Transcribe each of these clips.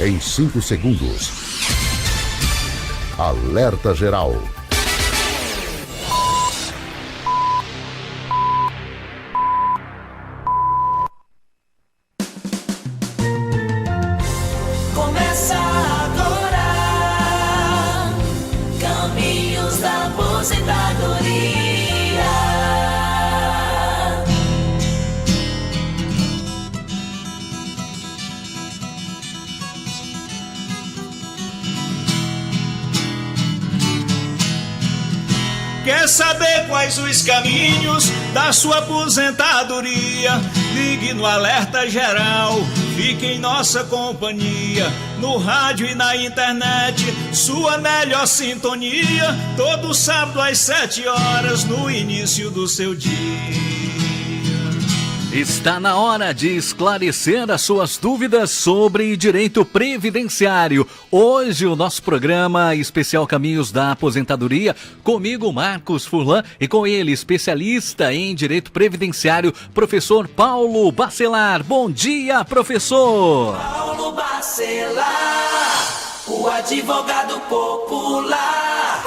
Em 5 segundos. Alerta Geral. Começa agora, Caminhos da Aposentadoria. Quer saber quais os caminhos da sua aposentadoria? Ligue no Alerta Geral, fique em nossa companhia, no rádio e na internet, sua melhor sintonia, todo sábado às 7 horas, no início do seu dia. Está na hora de esclarecer as suas dúvidas sobre direito previdenciário. Hoje o nosso programa especial Caminhos da Aposentadoria, comigo Marcos Furlan e com ele especialista em direito previdenciário, professor Paulo Bacelar. Bom dia, professor! Paulo Bacelar, o advogado popular.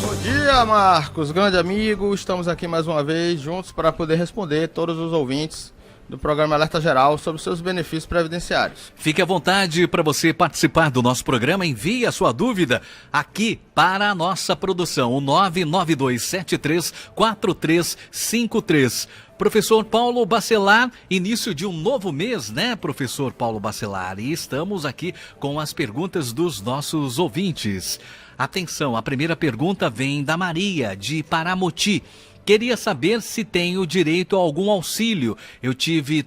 Bom dia, Marcos, grande amigo. Estamos aqui mais uma vez juntos para poder responder todos os ouvintes do programa Alerta Geral sobre os seus benefícios previdenciários. Fique à vontade para você participar do nosso programa. Envie a sua dúvida aqui para a nossa produção, o 992734353. Professor Paulo Bacelar, início de um novo mês, né, professor Paulo Bacelar? E estamos aqui com as perguntas dos nossos ouvintes. Atenção, a primeira pergunta vem da Maria, de Paramoti. Queria saber se tenho direito a algum auxílio. Eu tive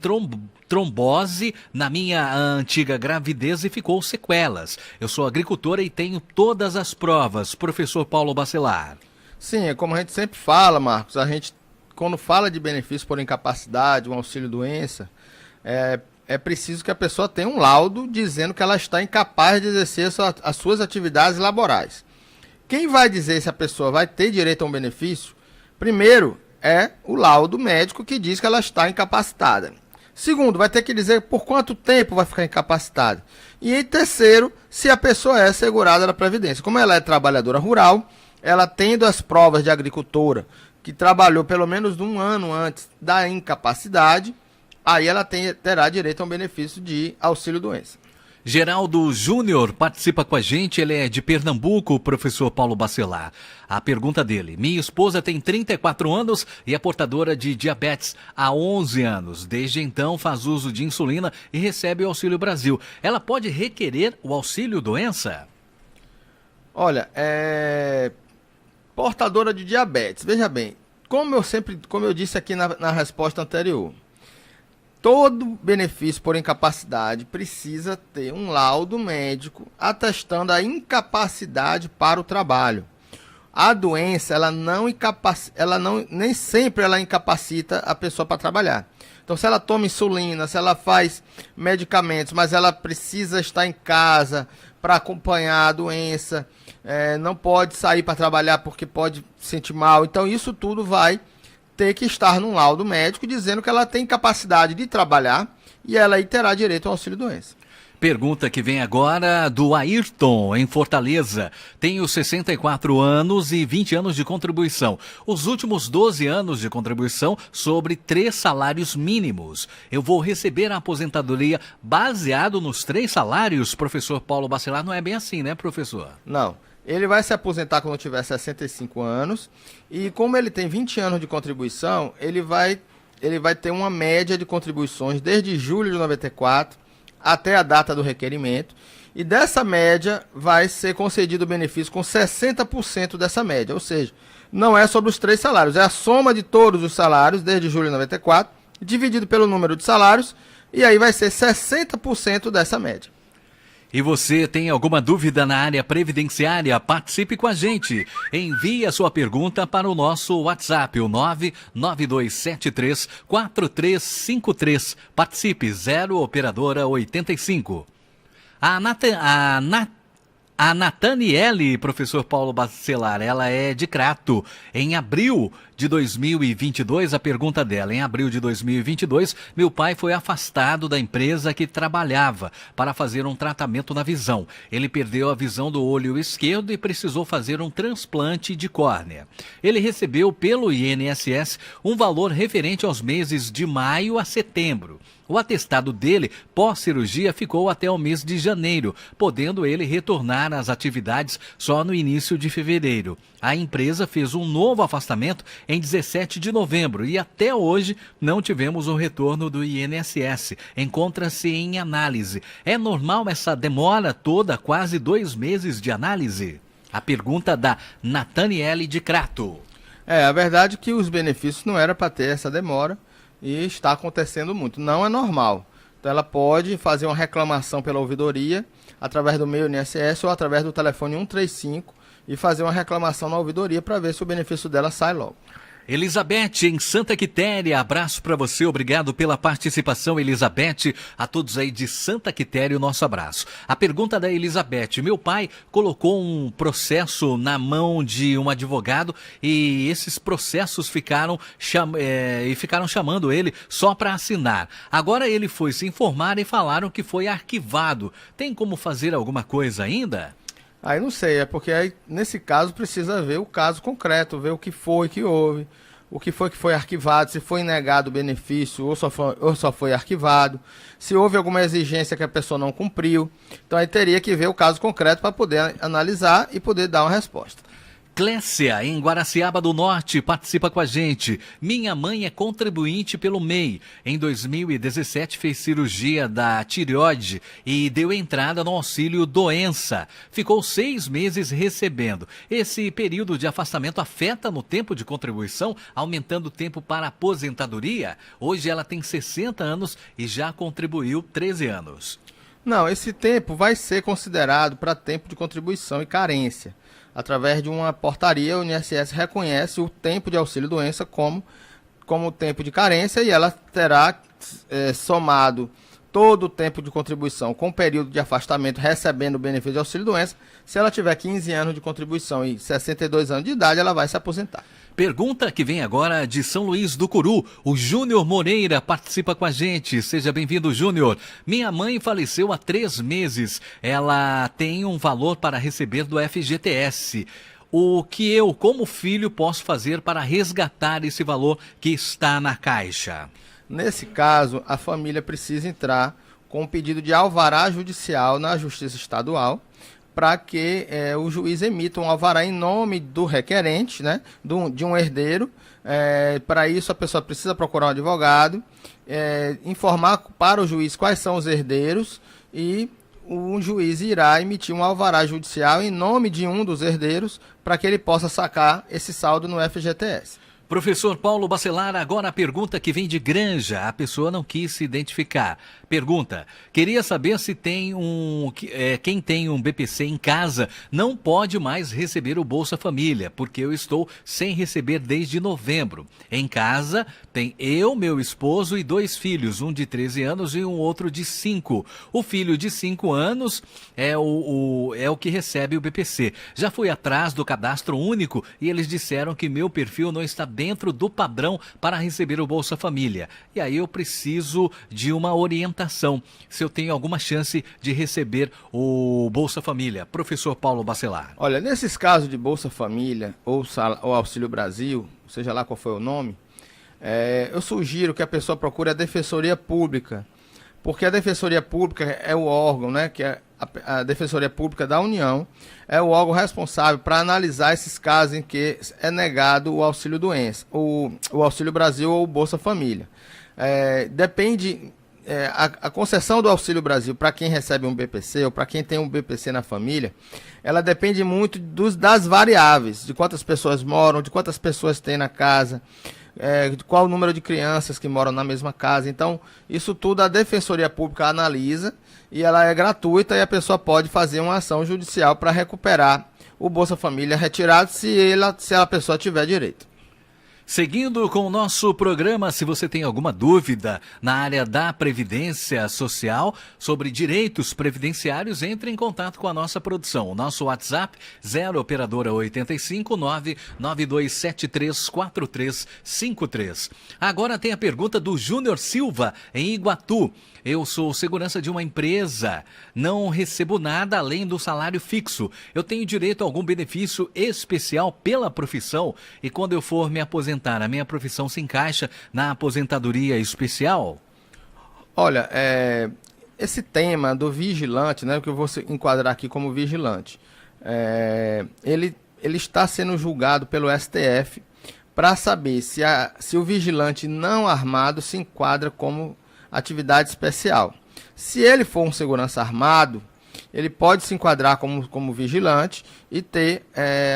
trombose na minha antiga gravidez e ficou sequelas. Eu sou agricultora e tenho todas as provas. Professor Paulo Bacelar. Sim, é como a gente sempre fala, Marcos, a gente quando fala de benefício por incapacidade, um auxílio-doença, é preciso que a pessoa tenha um laudo dizendo que ela está incapaz de exercer as suas atividades laborais. Quem vai dizer se a pessoa vai ter direito a um benefício, primeiro, é o laudo médico que diz que ela está incapacitada. Segundo, vai ter que dizer por quanto tempo vai ficar incapacitada. E em terceiro, se a pessoa é segurada da Previdência. Como ela é trabalhadora rural, ela tendo as provas de agricultora, que trabalhou pelo menos um ano antes da incapacidade, aí ela terá direito a um benefício de auxílio-doença. Geraldo Júnior participa com a gente, ele é de Pernambuco, professor Paulo Bacelar. A pergunta dele: minha esposa tem 34 anos e é portadora de diabetes há 11 anos. Desde então faz uso de insulina e recebe o Auxílio Brasil. Ela pode requerer o auxílio-doença? Olha, portadora de diabetes, veja bem, como eu disse aqui na resposta anterior, todo benefício por incapacidade precisa ter um laudo médico atestando a incapacidade para o trabalho. A doença, nem sempre ela incapacita a pessoa para trabalhar. Então, se ela toma insulina, se ela faz medicamentos, mas ela precisa estar em casa para acompanhar a doença, não pode sair para trabalhar porque pode se sentir mal. Então, isso tudo vai ter que estar num laudo médico dizendo que ela tem capacidade de trabalhar e ela aí terá direito ao auxílio-doença. Pergunta que vem agora do Ayrton, em Fortaleza. Tenho 64 anos e 20 anos de contribuição. Os últimos 12 anos de contribuição sobre 3 salários mínimos. Eu vou receber a aposentadoria baseado nos 3 salários? Professor Paulo Bacelar, não é bem assim, né, professor? Não. Ele vai se aposentar quando tiver 65 anos e como ele tem 20 anos de contribuição, ele vai ter uma média de contribuições desde julho de 94 até a data do requerimento. E dessa média vai ser concedido o benefício com 60% dessa média. Ou seja, não é sobre os 3 salários, é a soma de todos os salários desde julho de 94, dividido pelo número de salários, e aí vai ser 60% dessa média. E você tem alguma dúvida na área previdenciária? Participe com a gente. Envie a sua pergunta para o nosso WhatsApp, o 992734353. Participe, 0 operadora 85. A Nataniele, professor Paulo Bacelar, ela é de Crato. Em abril de 2022, a pergunta dela, em abril de 2022, meu pai foi afastado da empresa que trabalhava para fazer um tratamento na visão. Ele perdeu a visão do olho esquerdo e precisou fazer um transplante de córnea. Ele recebeu pelo INSS um valor referente aos meses de maio a setembro. O atestado dele, pós-cirurgia, ficou até o mês de janeiro, podendo ele retornar às atividades só no início de fevereiro. A empresa fez um novo afastamento em 17 de novembro e até hoje não tivemos um retorno do INSS. Encontra-se em análise. É normal essa demora toda, quase 2 meses de análise? A pergunta da Nataniele de Crato. A verdade é que os benefícios não era para ter essa demora. E está acontecendo muito. Não é normal. Então ela pode fazer uma reclamação pela ouvidoria, através do meio INSS ou através do telefone 135 e fazer uma reclamação na ouvidoria para ver se o benefício dela sai logo. Elizabeth, em Santa Quitéria, abraço para você, obrigado pela participação, Elizabeth. A todos aí de Santa Quitéria, o nosso abraço. A pergunta da Elizabeth: meu pai colocou um processo na mão de um advogado e esses processos ficaram chamando ele só para assinar. Agora ele foi se informar e falaram que foi arquivado. Tem como fazer alguma coisa ainda? Aí não sei, é porque aí, nesse caso precisa ver o caso concreto, ver o que foi que houve, o que foi arquivado, se foi negado o benefício ou só foi arquivado, se houve alguma exigência que a pessoa não cumpriu. Então aí teria que ver o caso concreto para poder analisar e poder dar uma resposta. Clécia, em Guaraciaba do Norte, participa com a gente. Minha mãe é contribuinte pelo MEI. Em 2017 fez cirurgia da tireoide e deu entrada no auxílio doença. Ficou 6 meses recebendo. Esse período de afastamento afeta no tempo de contribuição, aumentando o tempo para aposentadoria? Hoje ela tem 60 anos e já contribuiu 13 anos. Não, esse tempo vai ser considerado para tempo de contribuição e carência. Através de uma portaria, o INSS reconhece o tempo de auxílio-doença como tempo de carência e ela terá somado todo o tempo de contribuição com o período de afastamento recebendo o benefício de auxílio-doença. Se ela tiver 15 anos de contribuição e 62 anos de idade, ela vai se aposentar. Pergunta que vem agora de São Luís do Curu. O Júnior Moreira participa com a gente. Seja bem-vindo, Júnior. Minha mãe faleceu há 3 meses. Ela tem um valor para receber do FGTS. O que eu, como filho, posso fazer para resgatar esse valor que está na Caixa? Nesse caso, a família precisa entrar com um pedido de alvará judicial na Justiça Estadual, para que o juiz emita um alvará em nome do requerente, né, de um herdeiro. Para isso, a pessoa precisa procurar um advogado, informar para o juiz quais são os herdeiros e o juiz irá emitir um alvará judicial em nome de um dos herdeiros para que ele possa sacar esse saldo no FGTS. Professor Paulo Bacelar, agora a pergunta que vem de Granja. A pessoa não quis se identificar. Pergunta: queria saber se tem quem tem um BPC em casa não pode mais receber o Bolsa Família, porque eu estou sem receber desde novembro. Em casa tem eu, meu esposo e 2 filhos, um de 13 anos e um outro de 5. O filho de 5 anos é o que recebe o BPC. Já fui atrás do cadastro único e eles disseram que meu perfil não está dentro do padrão para receber o Bolsa Família. E aí eu preciso de uma orientação, se eu tenho alguma chance de receber o Bolsa Família. Professor Paulo Bacelar. Olha, nesses casos de Bolsa Família ou Auxílio Brasil, seja lá qual for o nome, eu sugiro que a pessoa procure a Defensoria Pública, porque a Defensoria Pública é o órgão, né, que é a Defensoria Pública da União, é o órgão responsável para analisar esses casos em que é negado o auxílio-doença, o Auxílio Brasil ou o Bolsa Família. Depende, a concessão do Auxílio Brasil para quem recebe um BPC ou para quem tem um BPC na família, ela depende muito das variáveis, de quantas pessoas moram, de quantas pessoas tem na casa, de qual o número de crianças que moram na mesma casa. Então, isso tudo a Defensoria Pública analisa e ela é gratuita e a pessoa pode fazer uma ação judicial para recuperar o Bolsa Família retirado se a pessoa tiver direito. Seguindo com o nosso programa, se você tem alguma dúvida na área da Previdência Social, sobre direitos previdenciários, entre em contato com a nossa produção. O nosso WhatsApp, 0 operadora 85 99273 4353. Agora tem a pergunta do Júnior Silva, em Iguatu. Eu sou segurança de uma empresa, não recebo nada além do salário fixo. Eu tenho direito a algum benefício especial pela profissão? E quando eu for me aposentar, a minha profissão se encaixa na aposentadoria especial? Olha, esse tema do vigilante, né, que eu vou enquadrar aqui como vigilante, ele está sendo julgado pelo STF para saber se o vigilante não armado se enquadra como atividade especial. Se ele for um segurança armado, ele pode se enquadrar como vigilante e ter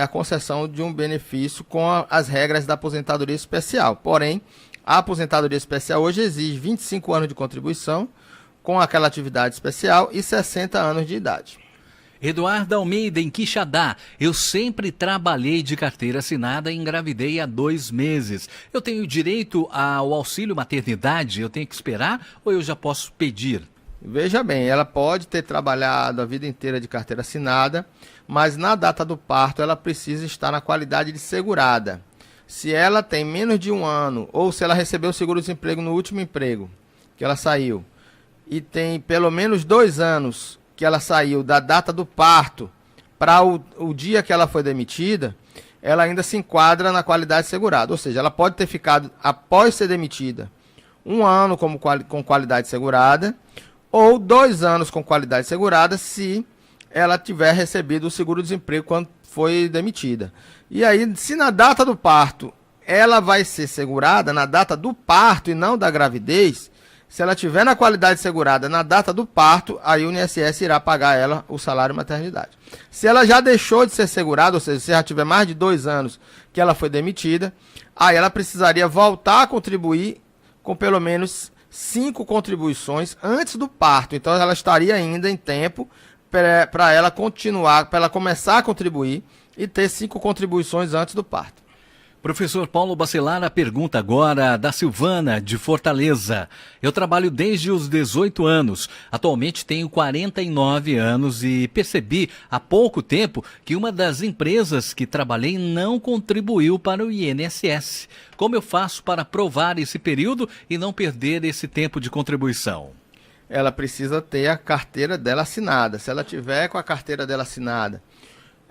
a concessão de um benefício com as regras da aposentadoria especial. Porém, a aposentadoria especial hoje exige 25 anos de contribuição com aquela atividade especial e 60 anos de idade. Eduardo Almeida, em Quixadá. Eu sempre trabalhei de carteira assinada e engravidei há 2 meses. Eu tenho direito ao auxílio maternidade? Eu tenho que esperar ou eu já posso pedir? Veja bem, ela pode ter trabalhado a vida inteira de carteira assinada, mas na data do parto ela precisa estar na qualidade de segurada. Se ela tem menos de 1 ano, ou se ela recebeu o seguro-desemprego no último emprego que ela saiu, e tem pelo menos 2 anos que ela saiu da data do parto para o dia que ela foi demitida, ela ainda se enquadra na qualidade segurada. Ou seja, ela pode ter ficado, após ser demitida, 1 ano com qualidade segurada, ou 2 anos com qualidade segurada, se ela tiver recebido o seguro-desemprego quando foi demitida. E aí, se na data do parto ela vai ser segurada, na data do parto e não da gravidez, se ela tiver na qualidade segurada na data do parto, aí o INSS irá pagar ela o salário maternidade. Se ela já deixou de ser segurada, ou seja, se já tiver mais de 2 anos que ela foi demitida, aí ela precisaria voltar a contribuir com pelo menos 5 contribuições antes do parto. Então ela estaria ainda em tempo para ela continuar, para ela começar a contribuir e ter 5 contribuições antes do parto. Professor Paulo Bacelar, a pergunta agora da Silvana, de Fortaleza. Eu trabalho desde os 18 anos. Atualmente tenho 49 anos e percebi há pouco tempo que uma das empresas que trabalhei não contribuiu para o INSS. Como eu faço para provar esse período e não perder esse tempo de contribuição? Ela precisa ter a carteira dela assinada. Se ela tiver com a carteira dela assinada,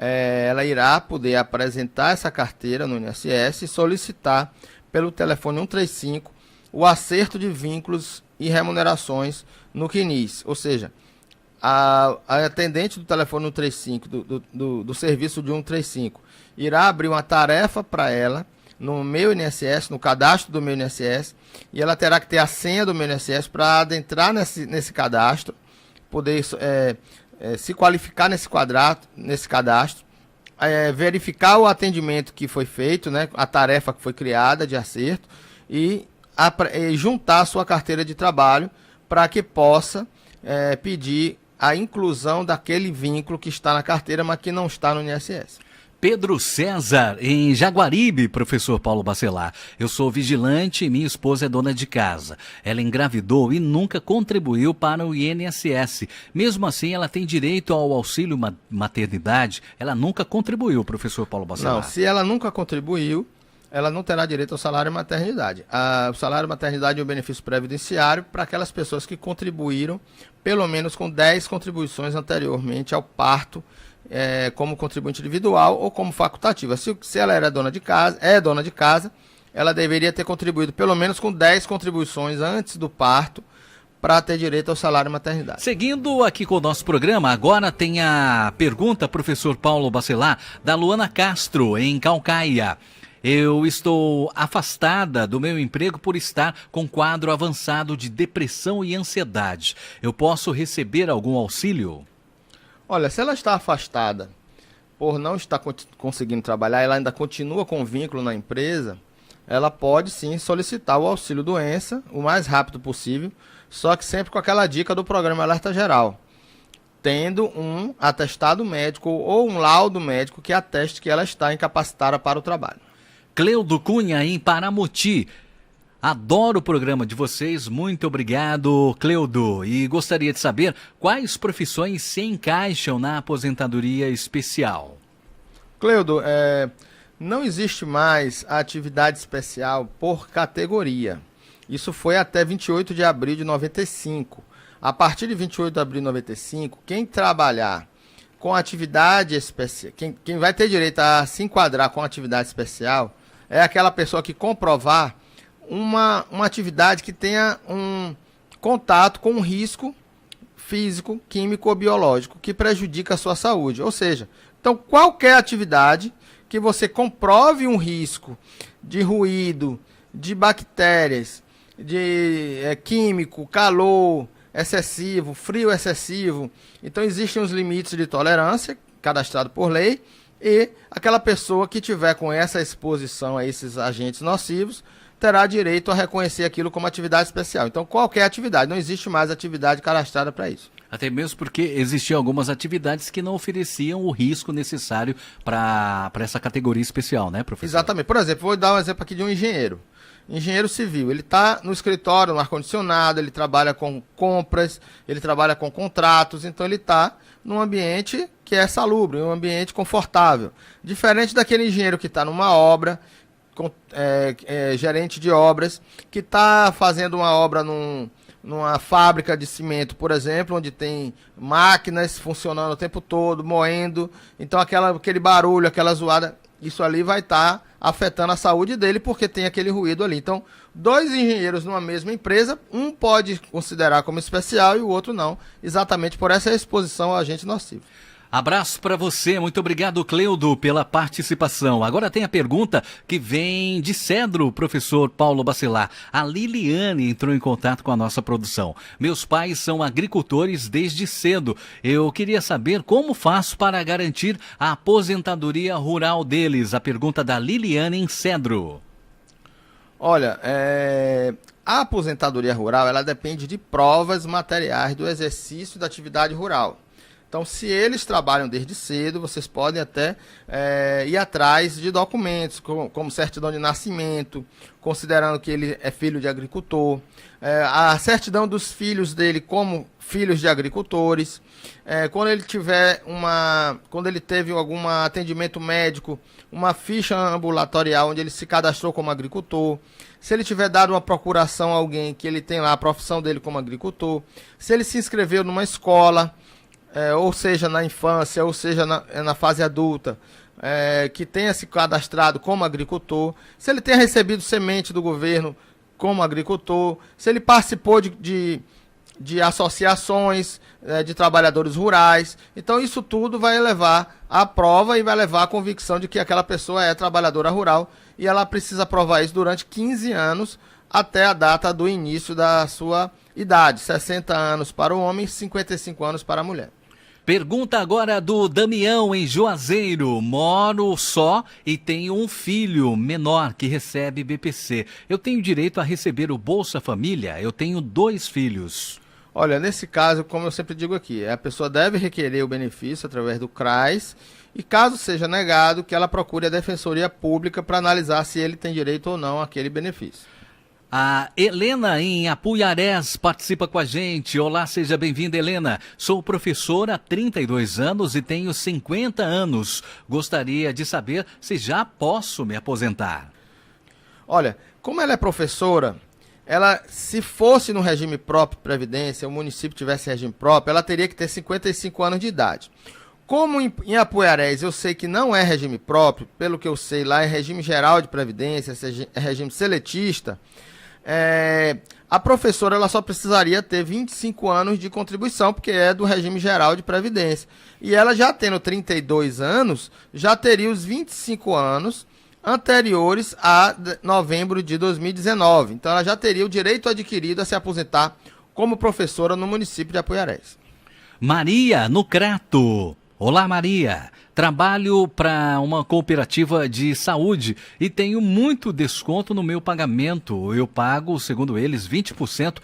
ela irá poder apresentar essa carteira no INSS e solicitar pelo telefone 135 o acerto de vínculos e remunerações no CNIS. Ou seja, a atendente do telefone 135, do serviço de 135, irá abrir uma tarefa para ela no meu INSS, no cadastro do meu INSS, e ela terá que ter a senha do meu INSS para adentrar nesse cadastro, poder se qualificar nesse cadastro, verificar o atendimento que foi feito, né, a tarefa que foi criada de acerto e juntar a sua carteira de trabalho para que possa pedir a inclusão daquele vínculo que está na carteira, mas que não está no INSS. Pedro César, em Jaguaribe, professor Paulo Bacelar. Eu sou vigilante e minha esposa é dona de casa. Ela engravidou e nunca contribuiu para o INSS. Mesmo assim, ela tem direito ao auxílio maternidade. Ela nunca contribuiu, professor Paulo Bacelar. Não, se ela nunca contribuiu, ela não terá direito ao salário maternidade. O salário maternidade é um benefício previdenciário para aquelas pessoas que contribuíram pelo menos com 10 contribuições anteriormente ao parto, como contribuinte individual ou como facultativa. Se ela era dona de casa, ela deveria ter contribuído pelo menos com 10 contribuições antes do parto para ter direito ao salário maternidade. Seguindo aqui com o nosso programa, agora tem a pergunta, professor Paulo Bacelar, da Luana Castro, em Calcaia. Eu estou afastada do meu emprego por estar com quadro avançado de depressão e ansiedade. Eu posso receber algum auxílio? Olha, se ela está afastada por não estar conseguindo trabalhar, ela ainda continua com vínculo na empresa, ela pode sim solicitar o auxílio doença o mais rápido possível, só que sempre com aquela dica do programa Alerta Geral, tendo um atestado médico ou um laudo médico que ateste que ela está incapacitada para o trabalho. Cleudo Cunha, em Paramoti. Adoro o programa de vocês, muito obrigado, Cleudo. E gostaria de saber quais profissões se encaixam na aposentadoria especial. Cleudo, não existe mais a atividade especial por categoria. Isso foi até 28 de abril de 95. A partir de 28 de abril de 95, quem trabalhar com atividade especial, quem vai ter direito a se enquadrar com atividade especial, é aquela pessoa que comprovar uma atividade que tenha um contato com um risco físico, químico ou biológico que prejudica a sua saúde. Ou seja, então qualquer atividade que você comprove um risco de ruído, de bactérias, de químico, calor excessivo, frio excessivo. Então existem os limites de tolerância cadastrado por lei, e aquela pessoa que tiver com essa exposição a esses agentes nocivos terá direito a reconhecer aquilo como atividade especial. Então qualquer atividade, não existe mais atividade cadastrada para isso. Até mesmo porque existiam algumas atividades que não ofereciam o risco necessário para essa categoria especial, né, professor? Exatamente. Por exemplo, vou dar um exemplo aqui de um engenheiro. Engenheiro civil, ele está no escritório, no ar-condicionado, ele trabalha com compras, ele trabalha com contratos, então ele está num ambiente que é salubre, um ambiente confortável. Diferente daquele engenheiro que está numa obra, gerente de obras, que está fazendo uma obra numa fábrica de cimento, por exemplo, onde tem máquinas funcionando o tempo todo, moendo, então aquele barulho, aquela zoada, isso ali vai estar afetando a saúde dele, porque tem aquele ruído ali. Então, dois engenheiros numa mesma empresa, um pode considerar como especial e o outro não, exatamente por essa exposição ao agente nocivo. Abraço para você, muito obrigado, Cleudo, pela participação. Agora tem a pergunta que vem de Cedro, professor Paulo Bacelar. A Liliane entrou em contato com a nossa produção. Meus pais são agricultores desde cedo. Eu queria saber como faço para garantir a aposentadoria rural deles. A pergunta da Liliane em Cedro. Olha, a aposentadoria rural, ela depende de provas materiais do exercício da atividade rural. Então, se eles trabalham desde cedo, vocês podem até ir atrás de documentos, como certidão de nascimento, considerando que ele é filho de agricultor, a certidão dos filhos dele como filhos de agricultores, quando ele teve algum atendimento médico, uma ficha ambulatorial onde ele se cadastrou como agricultor, se ele tiver dado uma procuração a alguém que ele tem lá a profissão dele como agricultor, se ele se inscreveu numa escola, ou seja, na infância, ou seja, na fase adulta, que tenha se cadastrado como agricultor, se ele tenha recebido semente do governo como agricultor, se ele participou de associações de trabalhadores rurais. Então, isso tudo vai levar à prova e vai levar à convicção de que aquela pessoa é trabalhadora rural, e ela precisa provar isso durante 15 anos, até a data do início da sua idade, 60 anos para o homem e 55 anos para a mulher. Pergunta agora do Damião, em Juazeiro. Moro só e tenho um filho menor que recebe BPC. Eu tenho direito a receber o Bolsa Família? Eu tenho 2 filhos. Olha, nesse caso, como eu sempre digo aqui, a pessoa deve requerer o benefício através do CRAS e, caso seja negado, que ela procure a Defensoria Pública para analisar se ele tem direito ou não àquele benefício. A Helena, em Apuiarés, participa com a gente. Olá, seja bem-vinda, Helena. Sou professora há 32 anos e tenho 50 anos. Gostaria de saber se já posso me aposentar. Olha, como ela é professora, ela, se fosse no regime próprio de Previdência, o município tivesse regime próprio, ela teria que ter 55 anos de idade. Como em Apuiarés eu sei que não é regime próprio, pelo que eu sei, lá é regime geral de Previdência, é regime seletista, a professora ela só precisaria ter 25 anos de contribuição, porque é do regime geral de Previdência. E ela já tendo 32 anos, já teria os 25 anos anteriores a novembro de 2019. Então ela já teria o direito adquirido a se aposentar como professora no município de Apuiarés. Maria, no Crato. Olá, Maria. Trabalho para uma cooperativa de saúde e tenho muito desconto no meu pagamento. Eu pago, segundo eles, 20%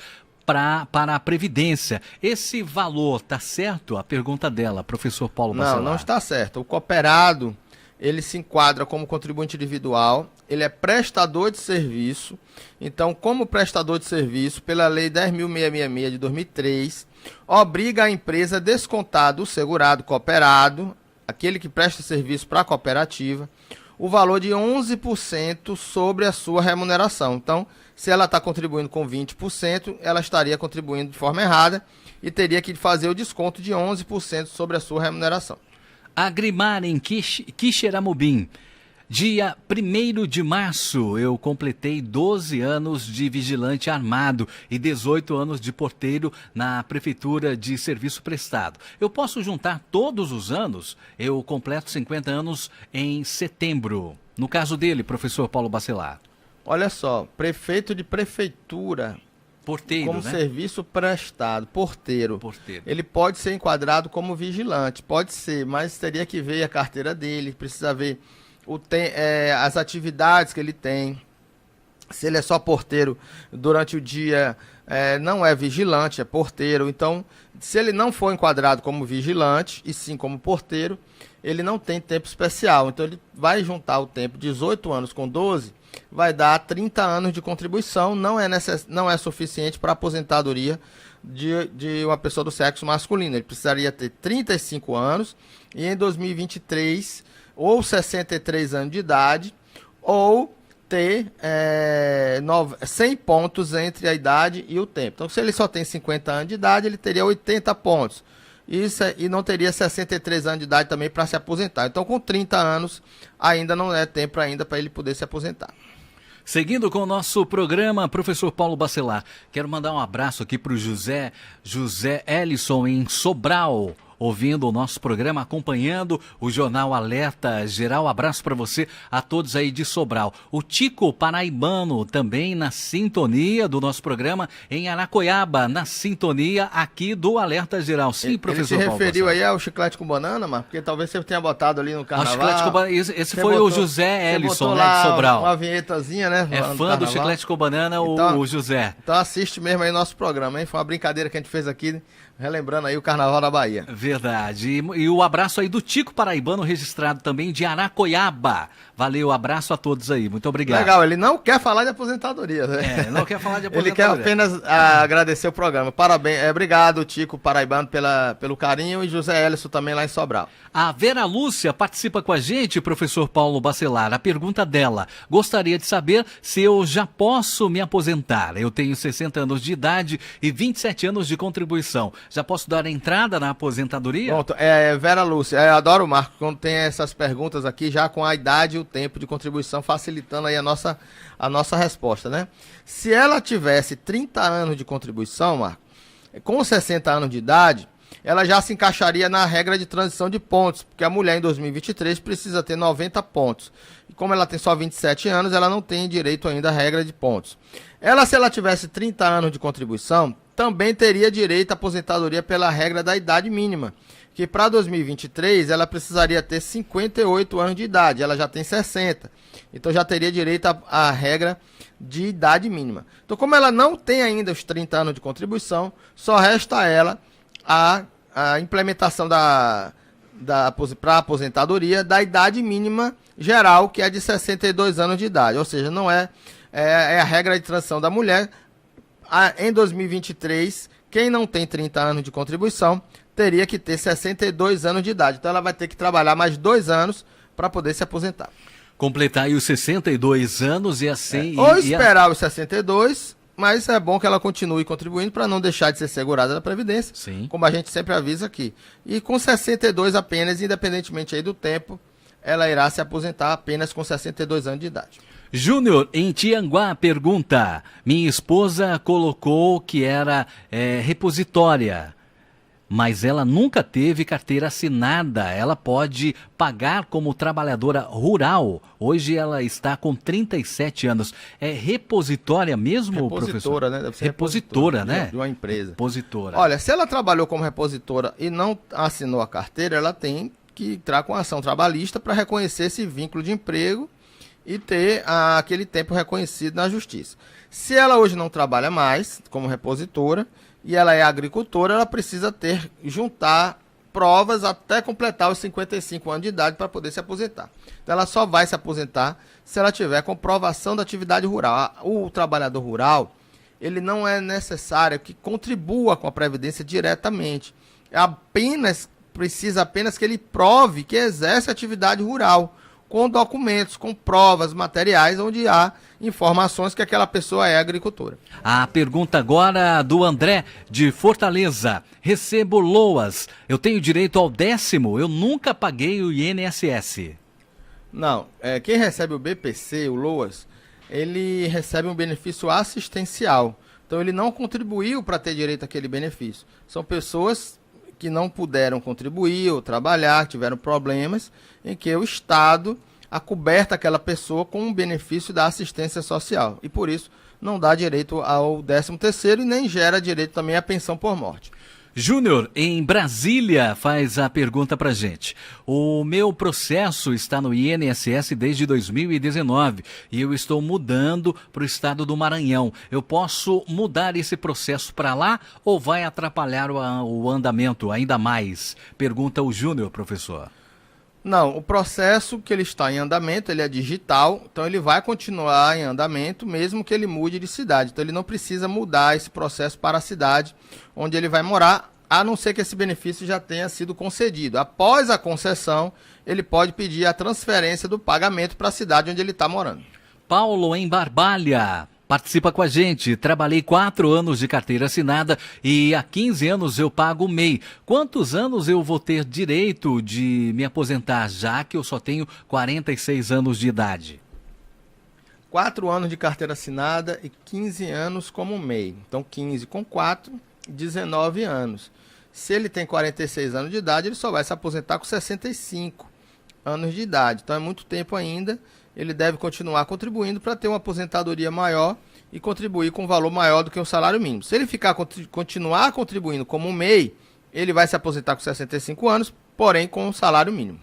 para a Previdência. Esse valor está certo? A pergunta dela, professor Paulo Bacelar. Não está certo. O cooperado, ele se enquadra como contribuinte individual ele é prestador de serviço. Então, como prestador de serviço, pela Lei 10.666 de 2003, obriga a empresa a descontar do segurado cooperado, aquele que presta serviço para a cooperativa, o valor de 11% sobre a sua remuneração. Então, se ela está contribuindo com 20%, ela estaria contribuindo de forma errada e teria que fazer o desconto de 11% sobre a sua remuneração. Agrimar em Quixeramobim. Dia 1º de março, eu completei 12 anos de vigilante armado e 18 anos de porteiro na Prefeitura de Serviço Prestado. Eu posso juntar todos os anos? Eu completo 50 anos em setembro. No caso dele, professor Paulo Bacelar. Olha só, prefeito de prefeitura, Porteiro, como né? serviço prestado, porteiro. Ele pode ser enquadrado como vigilante, pode ser, mas teria que ver a carteira dele, precisa ver as atividades que ele tem. Se ele é só porteiro durante o dia, não é vigilante, é porteiro. Então, se ele não for enquadrado como vigilante, e sim como porteiro, ele não tem tempo especial. Então, ele vai juntar o tempo 18 anos com 12, vai dar 30 anos de contribuição. Não é suficiente para a aposentadoria de uma pessoa do sexo masculino. Ele precisaria ter 35 anos e em 2023... ou 63 anos de idade, ou ter 100 pontos entre a idade e o tempo. Então, se ele só tem 50 anos de idade, ele teria 80 pontos. E não teria 63 anos de idade também para se aposentar. Então, com 30 anos, ainda não é tempo ainda para ele poder se aposentar. Seguindo com o nosso programa, professor Paulo Bacelar, quero mandar um abraço aqui para o José Ellison em Sobral, ouvindo o nosso programa, acompanhando o Jornal Alerta Geral. Abraço para você, a todos aí de Sobral. O Tico Paraibano também na sintonia do nosso programa, em Aracoiaba, na sintonia aqui do Alerta Geral. Sim, professor Paulo. Ele se Paulo referiu Bacelar aí ao chiclete com banana, mas porque talvez você tenha botado ali no carnaval. Chiclete com banana, esse foi o José Ellison, né, de Sobral. Uma vinhetazinha, né? É fã do chiclete com banana, então, o José. Então assiste mesmo aí nosso programa, hein? Foi uma brincadeira que a gente fez aqui, relembrando aí o Carnaval da Bahia. Verdade. E o abraço aí do Tico Paraibano, registrado também de Aracoiaba. Valeu, abraço a todos aí. Muito obrigado. Legal, ele não quer falar de aposentadoria, né? Não quer falar de aposentadoria. Ele quer apenas agradecer o programa. Parabéns, obrigado, Tico Paraibano, pelo carinho, e José Ellison também lá em Sobral. A Vera Lúcia participa com a gente, professor Paulo Bacelar. A pergunta dela: gostaria de saber se eu já posso me aposentar. Eu tenho 60 anos de idade e 27 anos de contribuição. Já posso dar entrada na aposentadoria? Pronto, Vera Lúcia, eu adoro o Marco quando tem essas perguntas aqui, já com a idade e o tempo de contribuição, facilitando aí a nossa resposta, né? Se ela tivesse 30 anos de contribuição, Marco, com 60 anos de idade, ela já se encaixaria na regra de transição de pontos, porque a mulher em 2023 precisa ter 90 pontos. E como ela tem só 27 anos, ela não tem direito ainda à regra de pontos. Se ela tivesse 30 anos de contribuição, também teria direito à aposentadoria pela regra da idade mínima, que para 2023 ela precisaria ter 58 anos de idade, ela já tem 60, então já teria direito à regra de idade mínima. Então, como ela não tem ainda os 30 anos de contribuição, só resta a ela a implementação para a aposentadoria da idade mínima geral, que é de 62 anos de idade, ou seja, não é a regra de transição da mulher. Em 2023, quem não tem 30 anos de contribuição teria que ter 62 anos de idade. Então ela vai ter que trabalhar mais 2 anos para poder se aposentar. Completar aí os 62 anos e assim... Ou esperar os 62, mas é bom que ela continue contribuindo para não deixar de ser segurada da Previdência, sim, como a gente sempre avisa aqui. E com 62 apenas, independentemente aí do tempo, ela irá se aposentar apenas com 62 anos de idade. Júnior, em Tianguá, pergunta: minha esposa colocou que era repositória, mas ela nunca teve carteira assinada. Ela pode pagar como trabalhadora rural. Hoje ela está com 37 anos. É repositória mesmo, professor? Repositora, né? Deve ser repositora, né? De uma empresa. Repositora. Olha, se ela trabalhou como repositora e não assinou a carteira, ela tem que entrar com ação trabalhista para reconhecer esse vínculo de emprego e ter aquele tempo reconhecido na justiça. Se ela hoje não trabalha mais como repositora e ela é agricultora, ela precisa juntar provas até completar os 55 anos de idade para poder se aposentar. Então ela só vai se aposentar se ela tiver comprovação da atividade rural. O trabalhador rural, ele não é necessário que contribua com a Previdência diretamente. Precisa apenas que ele prove que exerce atividade rural, com documentos, com provas, materiais, onde há informações que aquela pessoa é agricultora. A pergunta agora do André, de Fortaleza. Recebo LOAS. Eu tenho direito ao 10º. Eu nunca paguei o INSS. Não. Quem recebe o BPC, o LOAS, ele recebe um benefício assistencial. Então, ele não contribuiu para ter direito àquele benefício. São pessoas que não puderam contribuir ou trabalhar, tiveram problemas, em que o Estado acoberta aquela pessoa com um benefício da assistência social. E por isso não dá direito ao 13º e nem gera direito também à pensão por morte. Júnior, em Brasília, faz a pergunta pra gente. O meu processo está no INSS desde 2019 e eu estou mudando para o estado do Maranhão. Eu posso mudar esse processo para lá ou vai atrapalhar o andamento ainda mais? Pergunta o Júnior, professor. Não, o processo que ele está em andamento, ele é digital, então ele vai continuar em andamento mesmo que ele mude de cidade. Então ele não precisa mudar esse processo para a cidade onde ele vai morar, a não ser que esse benefício já tenha sido concedido. Após a concessão, ele pode pedir a transferência do pagamento para a cidade onde ele está morando. Paulo, em Barbalha, participa com a gente. Trabalhei 4 anos de carteira assinada e há 15 anos eu pago o MEI. Quantos anos eu vou ter direito de me aposentar, já que eu só tenho 46 anos de idade? 4 anos de carteira assinada e 15 anos como MEI. Então 15 com 4, 19 anos. Se ele tem 46 anos de idade, ele só vai se aposentar com 65 anos de idade. Então é muito tempo ainda. Ele deve continuar contribuindo para ter uma aposentadoria maior e contribuir com um valor maior do que o salário mínimo. Se ele continuar contribuindo como um MEI, ele vai se aposentar com 65 anos, porém com um salário mínimo.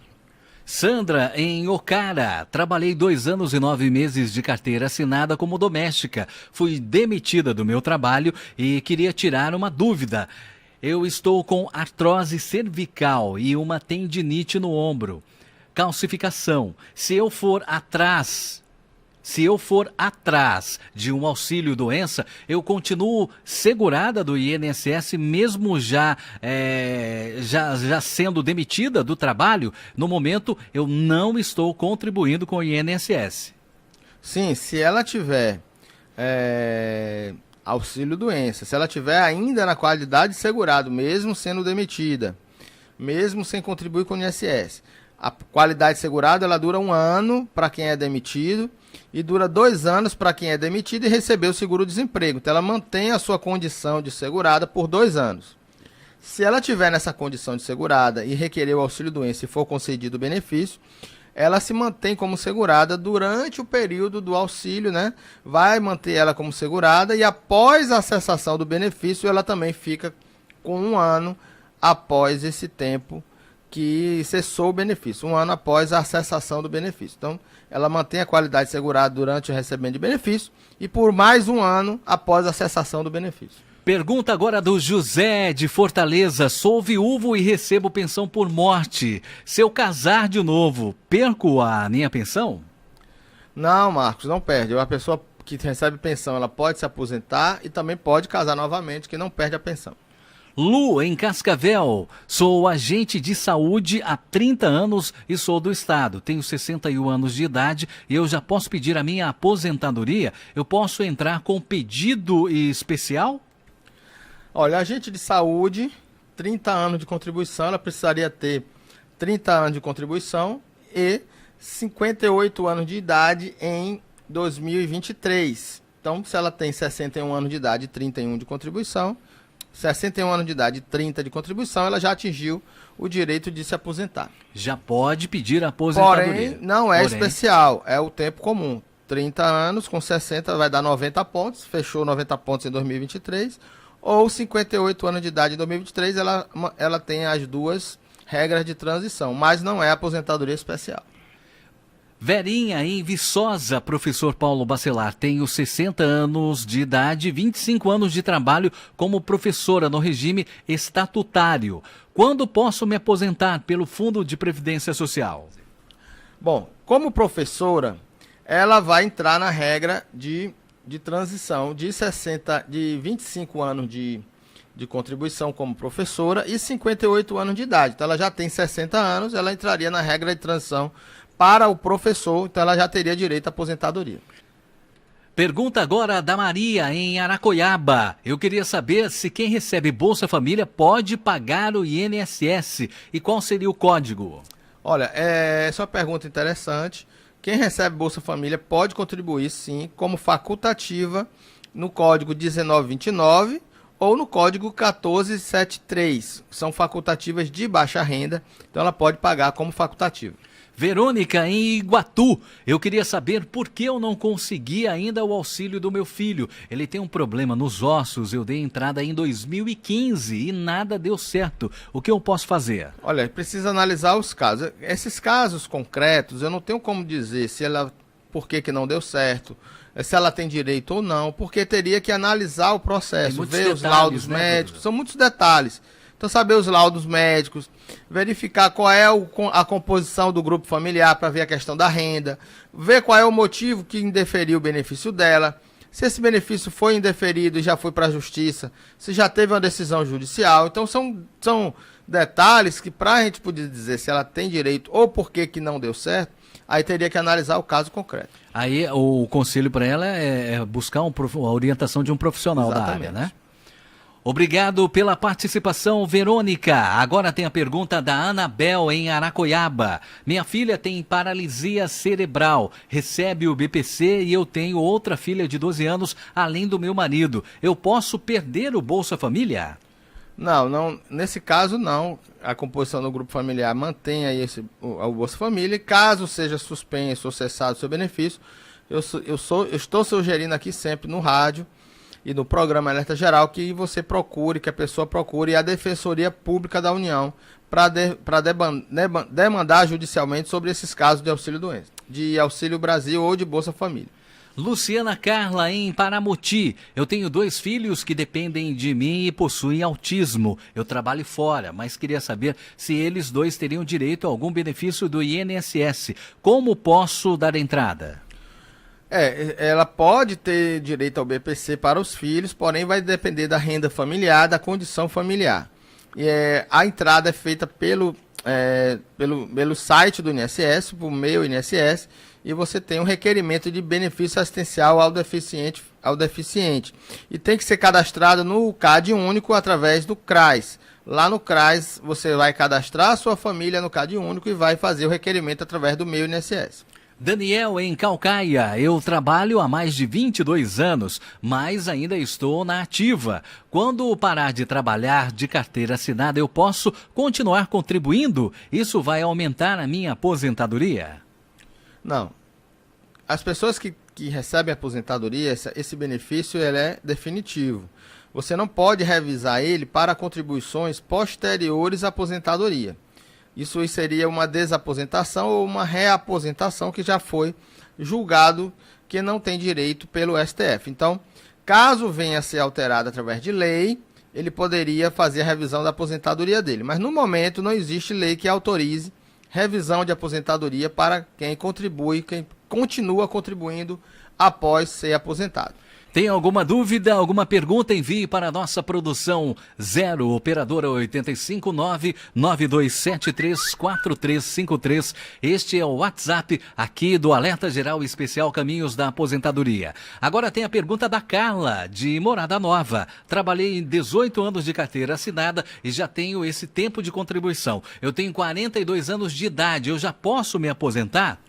Sandra, em Ocara, trabalhei 2 anos e 9 meses de carteira assinada como doméstica. Fui demitida do meu trabalho e queria tirar uma dúvida. Eu estou com artrose cervical e uma tendinite no ombro. Calcificação. Se eu for atrás de um auxílio doença, eu continuo segurada do INSS mesmo já sendo demitida do trabalho? No momento, eu não estou contribuindo com o INSS. Sim, se ela tiver auxílio doença, se ela tiver ainda na qualidade de segurado, mesmo sendo demitida, mesmo sem contribuir com o INSS, a qualidade segurada ela dura 1 ano para quem é demitido e dura 2 anos para quem é demitido e recebeu o seguro-desemprego. Então ela mantém a sua condição de segurada por 2 anos. Se ela tiver nessa condição de segurada e requerer o auxílio-doença e for concedido o benefício, ela se mantém como segurada durante o período do auxílio, né? Vai manter ela como segurada e após a cessação do benefício, ela também fica com 1 ano após esse tempo que cessou o benefício, 1 ano após a cessação do benefício. Então, ela mantém a qualidade segurada durante o recebimento de benefício e por mais 1 ano após a cessação do benefício. Pergunta agora do José de Fortaleza. Sou viúvo e recebo pensão por morte. Se eu casar de novo, perco a minha pensão? Não, Marcos, não perde. A pessoa que recebe pensão, ela pode se aposentar e também pode casar novamente, que não perde a pensão. Lu, em Cascavel. Sou agente de saúde há 30 anos e sou do estado. Tenho 61 anos de idade e eu já posso pedir a minha aposentadoria? Eu posso entrar com pedido especial? Olha, agente de saúde, 30 anos de contribuição, ela precisaria ter 30 anos de contribuição e 58 anos de idade em 2023. Então, se ela tem 61 anos de idade e 31 de contribuição, 61 anos de idade e 30 de contribuição, ela já atingiu o direito de se aposentar. Já pode pedir a aposentadoria. Porém, não é especial, é o tempo comum. 30 anos com 60 vai dar 90 pontos, fechou 90 pontos em 2023, ou 58 anos de idade em 2023, ela tem as duas regras de transição, mas não é aposentadoria especial. Verinha, em Viçosa, professor Paulo Bacelar, tenho 60 anos de idade, 25 anos de trabalho como professora no regime estatutário. Quando posso me aposentar pelo Fundo de Previdência Social? Bom, como professora, ela vai entrar na regra de transição de 25 anos de contribuição como professora e 58 anos de idade. Então ela já tem 60 anos, ela entraria na regra de transição para o professor, então ela já teria direito à aposentadoria. Pergunta agora da Maria, em Aracoiaba. Eu queria saber se quem recebe Bolsa Família pode pagar o INSS e qual seria o código? Olha, essa é uma pergunta interessante. Quem recebe Bolsa Família pode contribuir, sim, como facultativa no código 1929 ou no código 1473. São facultativas de baixa renda, então ela pode pagar como facultativa. Verônica, em Iguatu, eu queria saber por que eu não consegui ainda o auxílio do meu filho. Ele tem um problema nos ossos, eu dei entrada em 2015 e nada deu certo. O que eu posso fazer? Olha, precisa analisar os casos. Esses casos concretos, eu não tenho como dizer por que não deu certo, se ela tem direito ou não, porque teria que analisar o processo, ver os laudos médicos, são muitos detalhes. Então, saber os laudos médicos, verificar qual é a composição do grupo familiar para ver a questão da renda, ver qual é o motivo que indeferiu o benefício dela, se esse benefício foi indeferido e já foi para a justiça, se já teve uma decisão judicial. Então, são detalhes que, para a gente poder dizer se ela tem direito ou por que não deu certo, aí teria que analisar o caso concreto. Aí, o conselho para ela é buscar a orientação de um profissional da área, né? Obrigado pela participação, Verônica. Agora tem a pergunta da Anabel, em Aracoiaba. Minha filha tem paralisia cerebral, recebe o BPC e eu tenho outra filha de 12 anos, além do meu marido. Eu posso perder o Bolsa Família? Não, nesse caso não. A composição do grupo familiar mantém aí o Bolsa Família. Caso seja suspenso ou cessado o seu benefício, eu estou sugerindo aqui sempre no rádio e no programa Alerta Geral que a pessoa procure a Defensoria Pública da União para demandar judicialmente sobre esses casos de auxílio-doença, de Auxílio Brasil ou de Bolsa Família. Luciana Carla, em Paramoti. Eu tenho 2 filhos que dependem de mim e possuem autismo. Eu trabalho fora, mas queria saber se eles 2 teriam direito a algum benefício do INSS. Como posso dar entrada? Ela pode ter direito ao BPC para os filhos, porém vai depender da renda familiar, da condição familiar. A entrada é feita pelo site do INSS, por meio INSS, e você tem um requerimento de benefício assistencial ao deficiente. E tem que ser cadastrado no CAD único através do CRAS. Lá no CRAS você vai cadastrar a sua família no CAD único e vai fazer o requerimento através do meio INSS. Daniel, em Calcaia. Eu trabalho há mais de 22 anos, mas ainda estou na ativa. Quando parar de trabalhar de carteira assinada, eu posso continuar contribuindo? Isso vai aumentar a minha aposentadoria? Não. As pessoas que recebem aposentadoria, esse benefício ele é definitivo. Você não pode revisar ele para contribuições posteriores à aposentadoria. Isso seria uma desaposentação ou uma reaposentação que já foi julgado que não tem direito pelo STF. Então, caso venha a ser alterado através de lei, ele poderia fazer a revisão da aposentadoria dele. Mas no momento não existe lei que autorize revisão de aposentadoria para quem continua contribuindo após ser aposentado. Tem alguma dúvida, alguma pergunta? Envie para a nossa produção 0 operadora 859-9273-4353. Este é o WhatsApp aqui do Alerta Geral Especial Caminhos da Aposentadoria. Agora tem a pergunta da Carla, de Morada Nova. Trabalhei em 18 anos de carteira assinada e já tenho esse tempo de contribuição. Eu tenho 42 anos de idade, eu já posso me aposentar?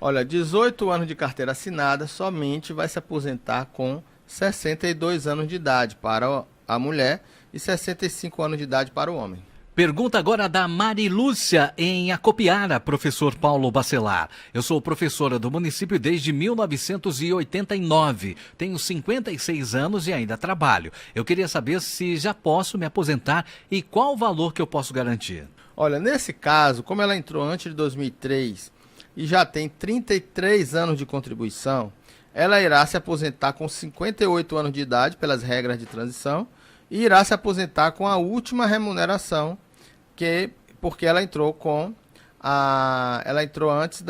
Olha, 18 anos de carteira assinada somente vai se aposentar com 62 anos de idade para a mulher e 65 anos de idade para o homem. Pergunta agora da Marilúcia, em Acopiara, professor Paulo Bacelar. Eu sou professora do município desde 1989. Tenho 56 anos e ainda trabalho. Eu queria saber se já posso me aposentar e qual o valor que eu posso garantir. Olha, nesse caso, como ela entrou antes de 2003, e já tem 33 anos de contribuição, ela irá se aposentar com 58 anos de idade, pelas regras de transição, e irá se aposentar com a última remuneração, porque ela entrou antes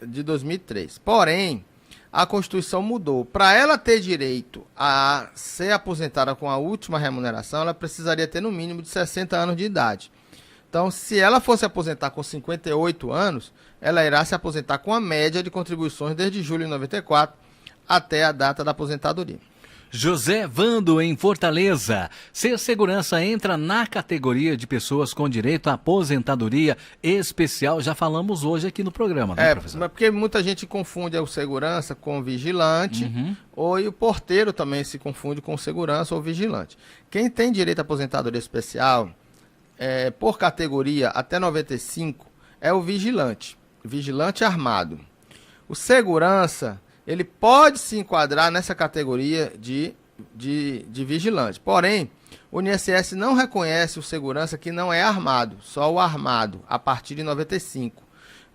de 2003. Porém, a Constituição mudou. Para ela ter direito a ser aposentada com a última remuneração, ela precisaria ter no mínimo de 60 anos de idade. Então, se ela fosse aposentar com 58 anos, ela irá se aposentar com a média de contribuições desde julho de 94 até a data da aposentadoria. José Vando, em Fortaleza. Ser segurança entra na categoria de pessoas com direito à aposentadoria especial. Já falamos hoje aqui no programa, né, professor? Mas porque muita gente confunde o segurança com o vigilante, ou o porteiro também se confunde com o segurança ou vigilante. Quem tem direito à aposentadoria especial, por categoria até 95, é o vigilante armado. O segurança, ele pode se enquadrar nessa categoria de vigilante. Porém, o INSS não reconhece o segurança que não é armado, só o armado, a partir de 95.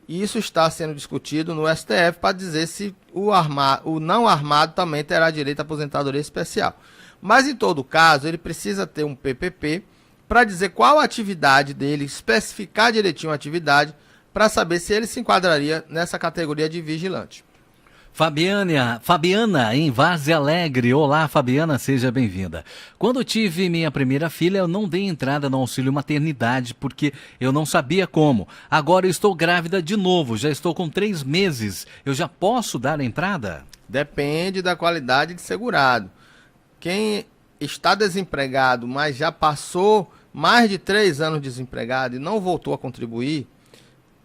E isso está sendo discutido no STF para dizer se o não armado também terá direito à aposentadoria especial. Mas, em todo caso, ele precisa ter um PPP para dizer qual a atividade dele, especificar direitinho a atividade, para saber se ele se enquadraria nessa categoria de vigilante. Fabiana, em Várzea Alegre. Olá, Fabiana, seja bem-vinda. Quando tive minha primeira filha, eu não dei entrada no auxílio maternidade porque eu não sabia como. Agora eu estou grávida de novo, já estou com 3 meses. Eu já posso dar a entrada? Depende da qualidade de segurado. Quem está desempregado, mas já passou mais de 3 anos desempregado e não voltou a contribuir,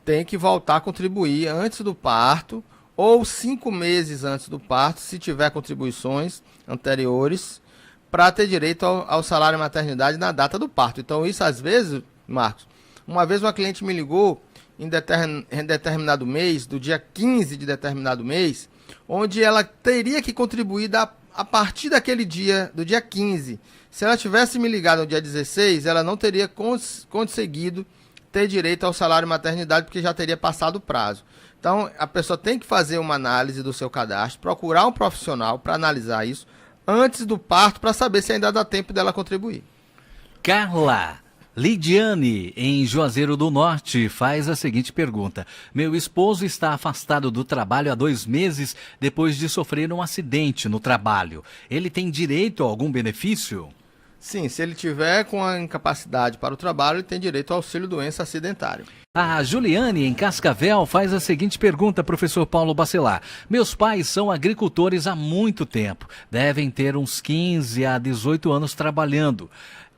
tem que voltar a contribuir antes do parto ou 5 meses antes do parto, se tiver contribuições anteriores, para ter direito ao salário maternidade na data do parto. Então, isso às vezes, Marcos, uma vez uma cliente me ligou em determinado mês, do dia 15 de determinado mês, onde ela teria que contribuir a partir daquele dia, do dia 15. Se ela tivesse me ligado no dia 16, ela não teria conseguido ter direito ao salário maternidade, porque já teria passado o prazo. Então, a pessoa tem que fazer uma análise do seu cadastro, procurar um profissional para analisar isso antes do parto, para saber se ainda dá tempo dela contribuir. Carla Lidiane, em Juazeiro do Norte, faz a seguinte pergunta. Meu esposo está afastado do trabalho há 2 meses depois de sofrer um acidente no trabalho. Ele tem direito a algum benefício? Sim, se ele tiver com a incapacidade para o trabalho, ele tem direito ao auxílio-doença acidentário. A Juliane, em Cascavel, faz a seguinte pergunta, professor Paulo Bacelar. Meus pais são agricultores há muito tempo. Devem ter uns 15 a 18 anos trabalhando.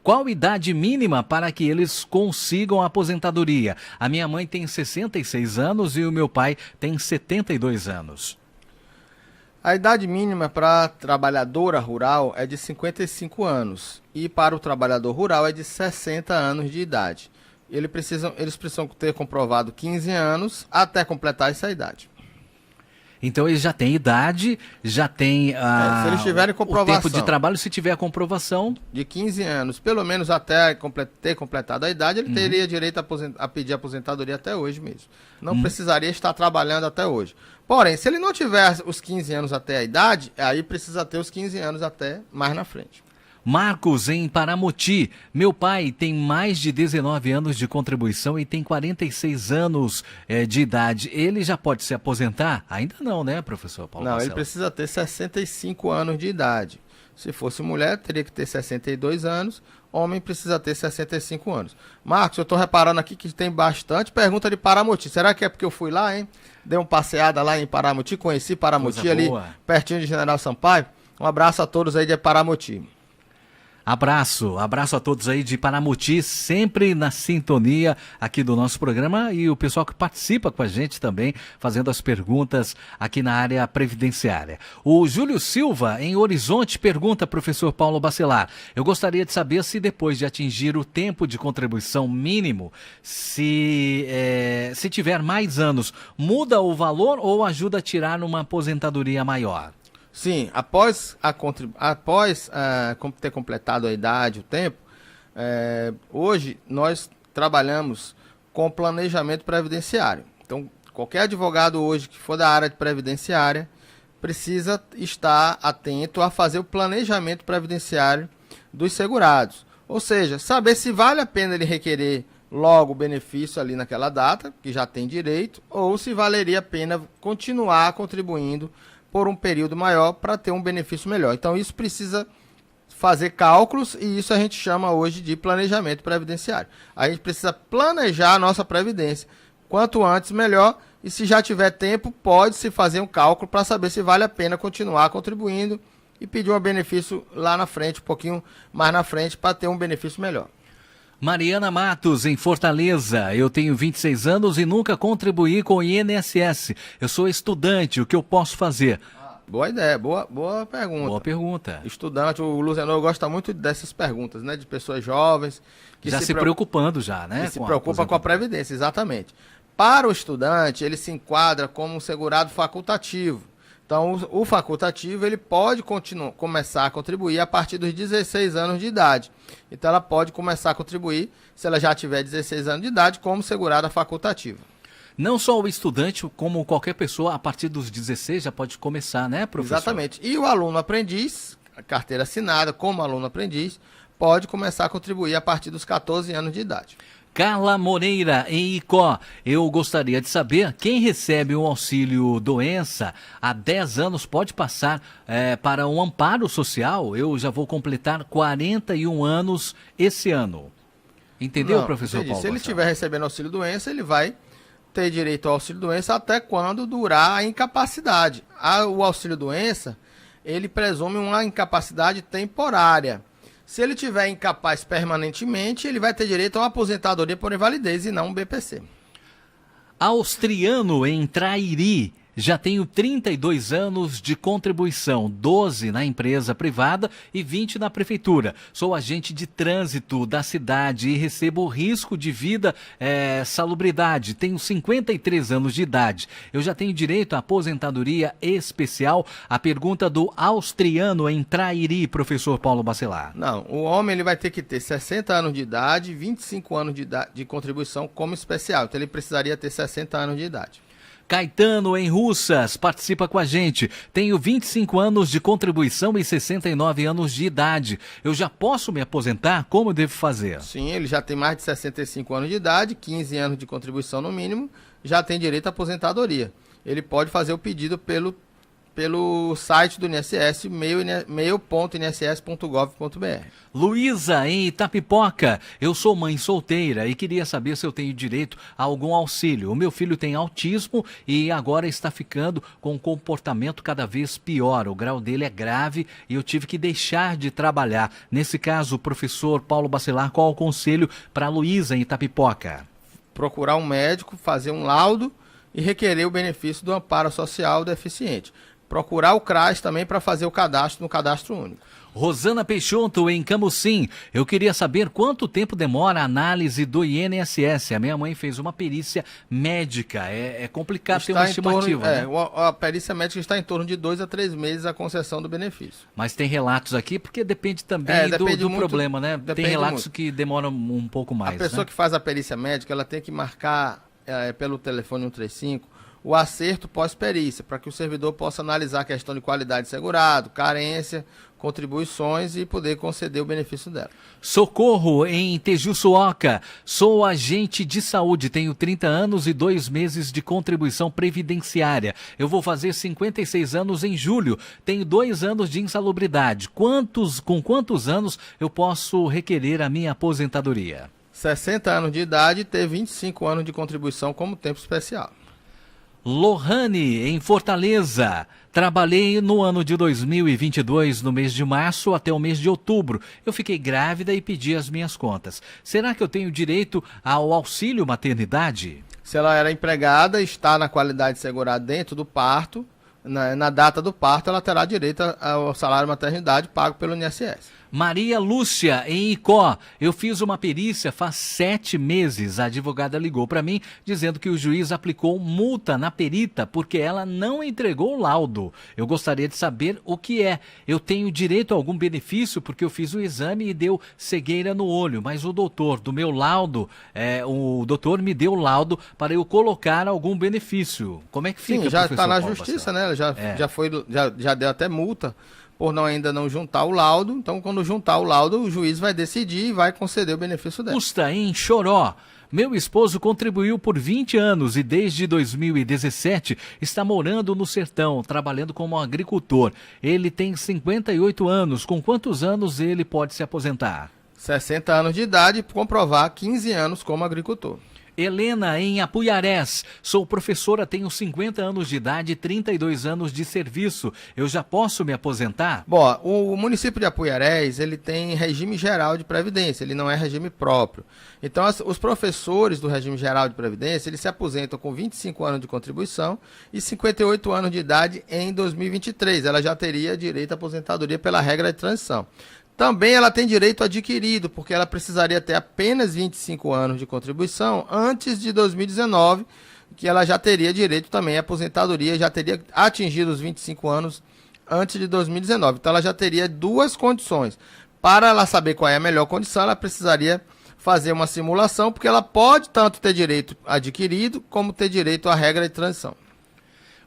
Qual idade mínima para que eles consigam a aposentadoria? A minha mãe tem 66 anos e o meu pai tem 72 anos. A idade mínima para a trabalhadora rural é de 55 anos e para o trabalhador rural é de 60 anos de idade. Eles precisam ter comprovado 15 anos até completar essa idade. Então eles já têm idade, já têm se eles tiverem comprovação, o tempo de trabalho, se tiver a comprovação. De 15 anos, pelo menos até ter completado a idade, ele teria direito a pedir aposentadoria até hoje mesmo. Não precisaria estar trabalhando até hoje. Porém, se ele não tiver os 15 anos até a idade, aí precisa ter os 15 anos até mais na frente. Marcos, em Paramoti. Meu pai tem mais de 19 anos de contribuição e tem 46 anos de idade. Ele já pode se aposentar? Ainda não, né, professor Paulo Não, Marcelo? ele precisa ter 65 anos de idade. Se fosse mulher, teria que ter 62 anos. Homem precisa ter 65 anos. Marcos, eu estou reparando aqui que tem bastante pergunta de Paramoti. Será que é porque eu fui lá, hein? Dei uma passeada lá em Paramoti, conheci Paramoti ali, pertinho de General Sampaio. Um abraço a todos aí de Paramoti. Abraço a todos aí de Paramoti, sempre na sintonia aqui do nosso programa e o pessoal que participa com a gente também, fazendo as perguntas aqui na área previdenciária. O Júlio Silva, em Horizonte, pergunta, professor Paulo Bacelar, eu gostaria de saber se depois de atingir o tempo de contribuição mínimo, se tiver mais anos, muda o valor ou ajuda a tirar numa aposentadoria maior? Sim, após ter completado a idade, o tempo, hoje nós trabalhamos com planejamento previdenciário. Então, Qualquer advogado hoje que for da área de previdenciária precisa estar atento a fazer o planejamento previdenciário dos segurados. Ou seja, saber se vale a pena ele requerer logo o benefício ali naquela data, que já tem direito, ou se valeria a pena continuar contribuindo por um período maior para ter um benefício melhor. Então isso precisa fazer cálculos e isso a gente chama hoje de planejamento previdenciário. A gente precisa planejar a nossa previdência. Quanto antes, melhor. E se já tiver tempo, pode-se fazer um cálculo para saber se vale a pena continuar contribuindo e pedir um benefício lá na frente, um pouquinho mais na frente, para ter um benefício melhor. Mariana Matos, em Fortaleza. Eu tenho 26 anos e nunca contribuí com o INSS. Eu sou estudante, o que eu posso fazer? Boa ideia, boa pergunta. Boa pergunta. Estudante, o Luzenor gosta muito dessas perguntas, né? De pessoas jovens. Que já se preocupando já, né? Que se preocupa com a Previdência, exatamente. Para o estudante, ele se enquadra como um segurado facultativo. Então, o facultativo, ele pode começar a contribuir a partir dos 16 anos de idade. Então, ela pode começar a contribuir, se ela já tiver 16 anos de idade, como segurada facultativa. Não só o estudante, como qualquer pessoa, a partir dos 16 já pode começar, né, professor? Exatamente. E o aluno aprendiz, a carteira assinada como aluno aprendiz, pode começar a contribuir a partir dos 14 anos de idade. Carla Moreira, em Icó. Eu gostaria de saber, quem recebe o auxílio doença há 10 anos pode passar para um amparo social? Eu já vou completar 41 anos esse ano. Entendeu, Não, professor entendi. Paulo? Se ele estiver recebendo auxílio doença, ele vai ter direito ao auxílio doença até quando durar a incapacidade. O auxílio doença, ele presume uma incapacidade temporária. Se ele tiver incapaz permanentemente, ele vai ter direito a uma aposentadoria por invalidez e não um BPC. Austriano em Trairi. Já tenho 32 anos de contribuição, 12 na empresa privada e 20 na prefeitura. Sou agente de trânsito da cidade e recebo risco de vida, salubridade. Tenho 53 anos de idade. Eu já tenho direito à aposentadoria especial. A pergunta do austriano em Trairi, professor Paulo Bacelar. Não, o homem ele vai ter que ter 60 anos de idade e 25 anos de contribuição como especial. Então ele precisaria ter 60 anos de idade. Caetano, em Russas, participa com a gente. Tenho 25 anos de contribuição e 69 anos de idade. Eu já posso me aposentar? Como eu devo fazer? Sim, ele já tem mais de 65 anos de idade, 15 anos de contribuição no mínimo, já tem direito à aposentadoria. Ele pode fazer o pedido pelo site do INSS, mail.inss.gov.br. Luísa, em Itapipoca. Eu sou mãe solteira e queria saber se eu tenho direito a algum auxílio. O meu filho tem autismo e agora está ficando com um comportamento cada vez pior. O grau dele é grave e eu tive que deixar de trabalhar. Nesse caso, professor Paulo Bacelar, qual o conselho para a Luísa, em Itapipoca? Procurar um médico, fazer um laudo e requerer o benefício do amparo social deficiente. Procurar o CRAS também para fazer o cadastro no cadastro único. Rosana Peixoto, em Camusim. Eu queria saber quanto tempo demora a análise do INSS. A minha mãe fez uma perícia médica. É complicado ter uma estimativa, né? A perícia médica está em torno de 2 a 3 meses a concessão do benefício. Mas tem relatos aqui, porque depende também do problema, né? Tem relatos que demoram um pouco mais. A pessoa que faz a perícia médica, ela tem que marcar pelo telefone 135 o acerto pós-perícia, para que o servidor possa analisar a questão de qualidade de segurado, carência, contribuições e poder conceder o benefício dela. Socorro, em Tejuçuoca. Sou agente de saúde, tenho 30 anos e 2 meses de contribuição previdenciária. Eu vou fazer 56 anos em julho. Tenho 2 anos de insalubridade. Com quantos anos eu posso requerer a minha aposentadoria? 60 anos de idade e ter 25 anos de contribuição como tempo especial. Lohane, em Fortaleza. Trabalhei no ano de 2022, no mês de março até o mês de outubro. Eu fiquei grávida e pedi as minhas contas. Será que eu tenho direito ao auxílio maternidade? Se ela era empregada, está na qualidade de segurado dentro do parto, na data do parto, ela terá direito ao salário maternidade pago pelo INSS. Maria Lúcia, em Icó. Eu fiz uma perícia faz 7 meses. A advogada ligou para mim dizendo que o juiz aplicou multa na perita porque ela não entregou o laudo. Eu gostaria de saber o que é. Eu tenho direito a algum benefício porque eu fiz o exame e deu cegueira no olho, mas o doutor do meu laudo, o doutor me deu o laudo para eu colocar algum benefício. Como é que fica, Sim, já professor está na Paulo justiça, Bacelar? né? Já deu até multa por ainda não juntar o laudo. Então, quando juntar o laudo, o juiz vai decidir e vai conceder o benefício dela. Custa em Choró. Meu esposo contribuiu por 20 anos e desde 2017 está morando no sertão, trabalhando como agricultor. Ele tem 58 anos. Com quantos anos ele pode se aposentar? 60 anos de idade e comprovar 15 anos como agricultor. Helena, em Apuiarés. Sou professora, tenho 50 anos de idade e 32 anos de serviço. Eu já posso me aposentar? Bom, o município de Apuiarés, ele tem regime geral de previdência, ele não é regime próprio. Então, os professores do regime geral de previdência, eles se aposentam com 25 anos de contribuição e 58 anos de idade em 2023. Ela já teria direito à aposentadoria pela regra de transição. Também ela tem direito adquirido, porque ela precisaria ter apenas 25 anos de contribuição antes de 2019, que ela já teria direito também à aposentadoria, já teria atingido os 25 anos antes de 2019. Então ela já teria duas condições. Para ela saber qual é a melhor condição, ela precisaria fazer uma simulação, porque ela pode tanto ter direito adquirido, como ter direito à regra de transição.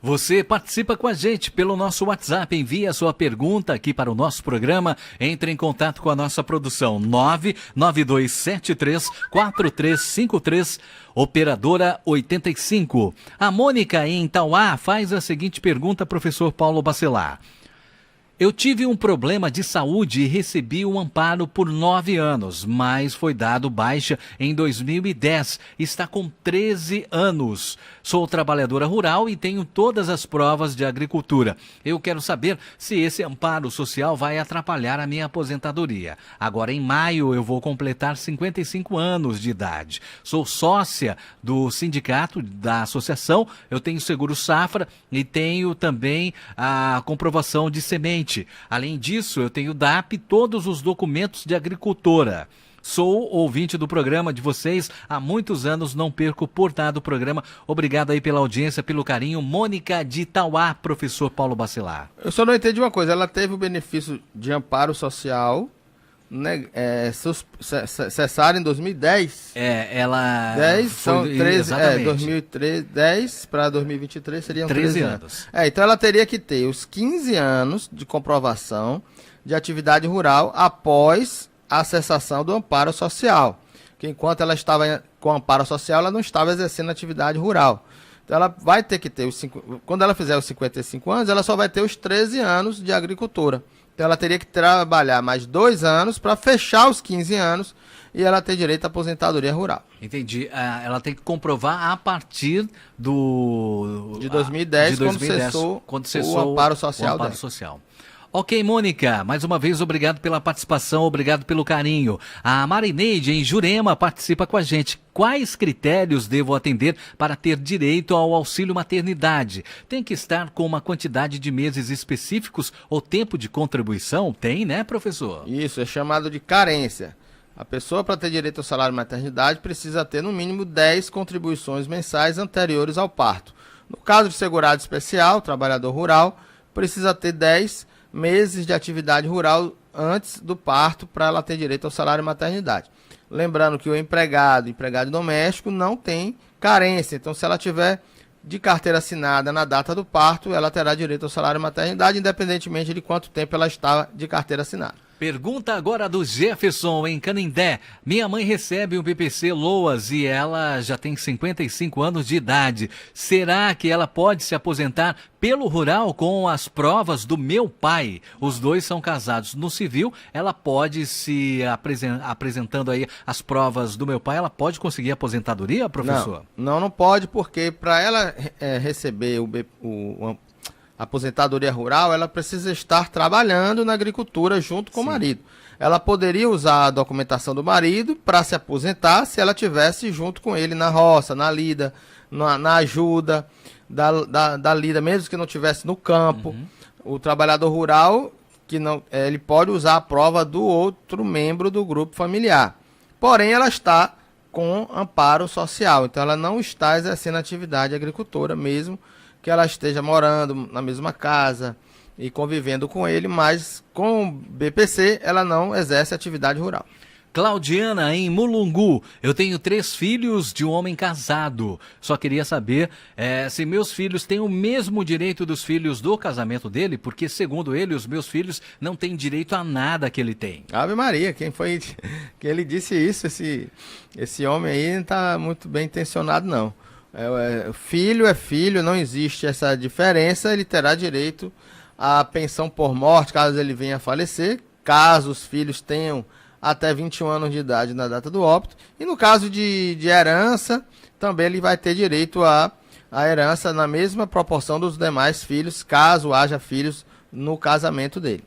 Você participa com a gente pelo nosso WhatsApp, envia a sua pergunta aqui para o nosso programa, entre em contato com a nossa produção 992734353, operadora 85. A Mônica em Tauá faz a seguinte pergunta, professor Paulo Bacelar. Eu tive um problema de saúde e recebi um amparo por 9 anos, mas foi dado baixa em 2010. Está com 13 anos. Sou trabalhadora rural e tenho todas as provas de agricultura. Eu quero saber se esse amparo social vai atrapalhar a minha aposentadoria. Agora, em maio, eu vou completar 55 anos de idade. Sou sócia do sindicato, da associação. Eu tenho seguro safra e tenho também a comprovação de semente. Além disso, eu tenho DAP e todos os documentos de agricultora. Sou ouvinte do programa de vocês há muitos anos, não perco por nada do programa. Obrigado aí pela audiência, pelo carinho. Mônica de Itauá, professor Paulo Bacelar. Eu só não entendi uma coisa, ela teve o benefício de amparo social, né, cessaram em 2010. Ela... 10 são 13, 2013, 10 para 2023 seriam 13 anos. Então ela teria que ter os 15 anos de comprovação de atividade rural após a cessação do amparo social. Que enquanto ela estava com amparo social, ela não estava exercendo atividade rural. Então ela vai ter que ter, quando ela fizer os 55 anos, ela só vai ter os 13 anos de agricultura. Então ela teria que trabalhar mais 2 anos para fechar os 15 anos e ela ter direito à aposentadoria rural. Entendi. Ela tem que comprovar a partir de 2010, quando cessou o amparo social. O amparo social. Ok, Mônica, mais uma vez obrigado pela participação, obrigado pelo carinho. A Marineide, em Jurema, participa com a gente. Quais critérios devo atender para ter direito ao auxílio maternidade? Tem que estar com uma quantidade de meses específicos ou tempo de contribuição? Tem, né, professor? Isso, é chamado de carência. A pessoa, para ter direito ao salário maternidade, precisa ter no mínimo 10 contribuições mensais anteriores ao parto. No caso de segurado especial, trabalhador rural, precisa ter 10 meses de atividade rural antes do parto para ela ter direito ao salário maternidade. Lembrando que o empregado doméstico não tem carência. Então, se ela tiver de carteira assinada na data do parto, ela terá direito ao salário maternidade, independentemente de quanto tempo ela está de carteira assinada. Pergunta agora do Jefferson, em Canindé. Minha mãe recebe um PPC Loas e ela já tem 55 anos de idade. Será que ela pode se aposentar pelo rural com as provas do meu pai? Os dois são casados. No civil, ela pode se apresentando aí as provas do meu pai, ela pode conseguir aposentadoria, professor? Não pode, porque para ela receber a aposentadoria rural, ela precisa estar trabalhando na agricultura junto com o marido. Ela poderia usar a documentação do marido para se aposentar se ela tivesse junto com ele na roça, na lida, na ajuda da lida, mesmo que não tivesse no campo. O trabalhador rural que não, ele pode usar a prova do outro membro do grupo familiar. Porém, ela está com amparo social, então ela não está exercendo atividade agricultora, mesmo que ela esteja morando na mesma casa e convivendo com ele, mas com o BPC ela não exerce atividade rural. Claudiana, em Mulungu, eu tenho 3 filhos de um homem casado. Só queria saber se meus filhos têm o mesmo direito dos filhos do casamento dele, porque, segundo ele, os meus filhos não têm direito a nada que ele tem. Ave Maria, quem foi que ele disse isso? Esse homem aí não está muito bem intencionado, não. Filho é filho, não existe essa diferença, ele terá direito à pensão por morte, caso ele venha a falecer, caso os filhos tenham até 21 anos de idade na data do óbito. E no caso de herança, também ele vai ter direito à herança na mesma proporção dos demais filhos, caso haja filhos no casamento dele.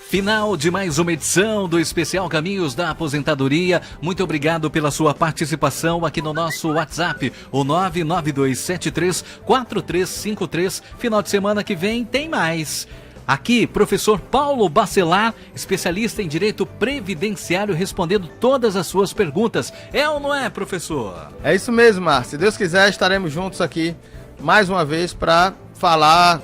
Final de mais uma edição do especial Caminhos da Aposentadoria. Muito obrigado pela sua participação aqui no nosso WhatsApp, o 992734353. Final de semana que vem tem mais. Aqui, professor Paulo Bacelar, especialista em direito previdenciário, respondendo todas as suas perguntas. É ou não é, professor? É isso mesmo, Márcio. Se Deus quiser, estaremos juntos aqui mais uma vez para falar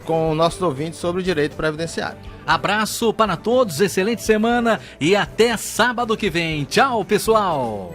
com nossos ouvintes sobre o direito previdenciário. Abraço para todos, excelente semana e até sábado que vem. Tchau, pessoal!